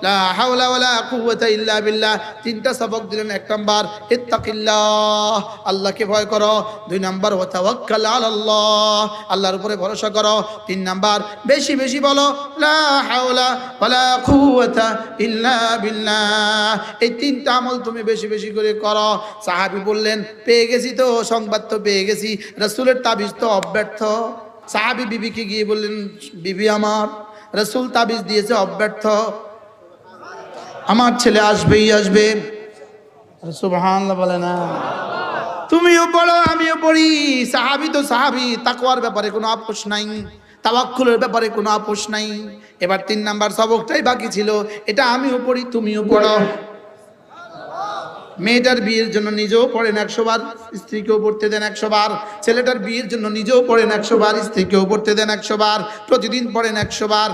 লা হাওলা ওয়ালা কুওয়াতা ইল্লা বিল্লাহ। তিনটা সবক দিলেন। এক নাম্বার ইত্তাকিল্লাহ, আল্লাহকে ভয় করো। দুই নাম্বার ওয়া তাওয়াক্কাল আলাল্লাহ, আল্লাহর উপরে ভরসা করো। তিন নাম্বার বেশি বেশি বলো লা হাওলা ওয়ালা কুওয়াতা ইল্লা বিল্লাহ। এই তিনটা আমল তুমি বেশি বেশি করে করো। সাহাবী বললেন পেয়ে গেছি তো, সংবাদ তো পেয়ে গেছি, রাসূলের তাবিজ তো অব্যর্থ। সাহাবী বিবিকে গিয়ে বললেন বিবি আমার, রাসূল তাবিজ দিয়েছে অব্যর্থ, আমার ছেলে আসবেই আসবে। সুবহানাল্লাহ বলে না, তুমিও পড়ো আমিও পড়ি। সাহাবী তো সাহাবী, তাকওয়ার ব্যাপারে কোনো আপোষ নাই, তাওয়াক্কুলের ব্যাপারে কোনো আপোষ নাই। এবার 3 নাম্বার সবকটাই বাকি ছিল, এটা আমিও পড়ি তুমিও পড়ো। মেয়েটার বিয়ের জন্য নিজেও পড়েন 100 বার, স্ত্রীকেও পড়তে দেন 100 বার। ছেলেটার বিয়ের জন্য নিজেও পড়েন 100 বার, স্ত্রীকেও পড়তে দেন 100 বার। প্রতিদিন পড়েন 100 বার।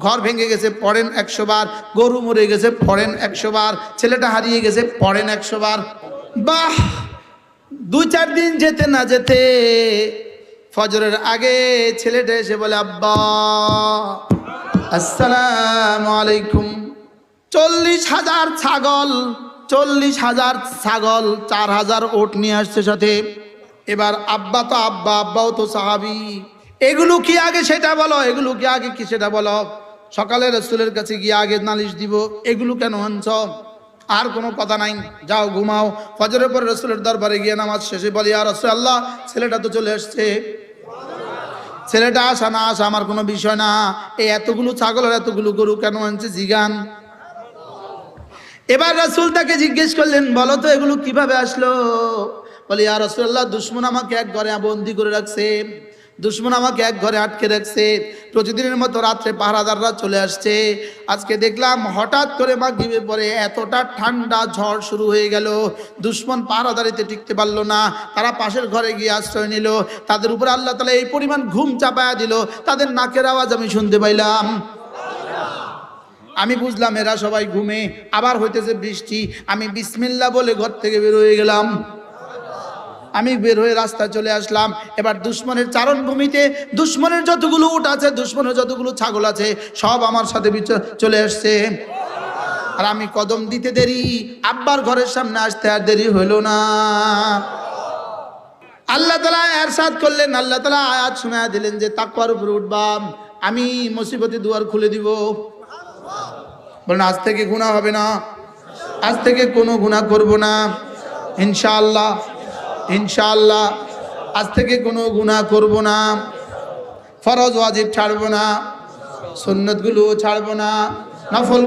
ঘর ভেঙে গেছে পড়েন 100 বার। গরু মরে গেছে পড়েন 100 বার। ছেলেটা হারিয়ে গেছে পড়েন 100 বার। বাহ! 2-4 দিন যেতে না যেতে ফজরের আগে ছেলেটা এসে বলে আব্বা আসসালামু আলাইকুম। 40,000 ছাগল, 40,000 ছাগল, 4,000 ওট নিয়ে আসছে সাথে। এবার আব্বা তো আব্বা, আব্বাও তো সাহাবী। এগুলো কি আগে সেটা বলো, এগুলো কি আগে কি সেটা বলো। সকালে রাসূলের কাছে গিয়ে আগে নালিশ দিব, এগুলো কেন আনছ? আর কোনো কথা নাই, যাও ঘুমাও। ফজরের পর রাসূলের দরবারে গিয়ে নামাজ শেষে বলি ইয়া রাসূলুল্লাহ, ছেলেটা তো চলে আসছে। ছেলেটা আসা না আসা আমার কোনো বিষয় না, এই এতগুলো ছাগল আর এতগুলো গরু কেন আনছে জিগান। এবার রাসূল তাকে জিজ্ঞেস করলেন বলো তো এগুলো কিভাবে আসলো? বলে ইয়া রাসূলুল্লাহ, দুশমন আমাকে এক ঘরে বন্দী করে রাখছে, দুশমন আমাকে এক ঘরে আটকে রাখছে। প্রতিদিনের মতো রাত্রে পাহারাদাররা চলে আসছে। আজকে দেখলাম হঠাৎ করে মাগরিবের পরে এতটা ঠান্ডা ঝড় শুরু হয়ে গেল, দুশমন পাহারাদারিতে টিকতে পারলো না। তারা পাশের ঘরে গিয়ে আশ্রয় নিল। তাদের উপরে আল্লাহ তাআলা এই পরিমাণ ঘুম চাপায়া দিল, তাদের নাকের আওয়াজ আমি শুনতে পাইলাম। আমি বুঝলাম এরা সবাই ঘুমে, আবার হইতেছে বৃষ্টি। আমি বিসমিল্লাহ বলে ঘর থেকে বের হয়ে গেলাম। আমি বের হয়ে রাস্তায় চলে আসলাম। এবার দুশমনের চারণভূমিতে দুশমনের যতগুলো উট আছে, দুশমনের যতগুলো ছাগল আছে, সব আমার সাথে চলে আসছে। আর আমি কদম দিতে দেরি, আব্বার ঘরের সামনে আসতে আর দেরি হইল না। আল্লাহ তাআলা ইরশাদ করলেন, আল্লাহ তাআলা আয়াত শোনায়া দিলেন যে তাকওয়ার উপরে উঠবা, আমি মুসিবতের দুয়ার খুলে দিব। বলেন আজ থেকে গুনাহ হবে না, আজ থেকে কোনো গুনাহ করব না ইনশাআল্লাহ, ইনশাআল্লাহ। আজ থেকে কোনো গুনাহ করব না, ফরজ ওয়াজিব ছাড়ব না, সুন্নতগুলো ছাড়ব না, নফল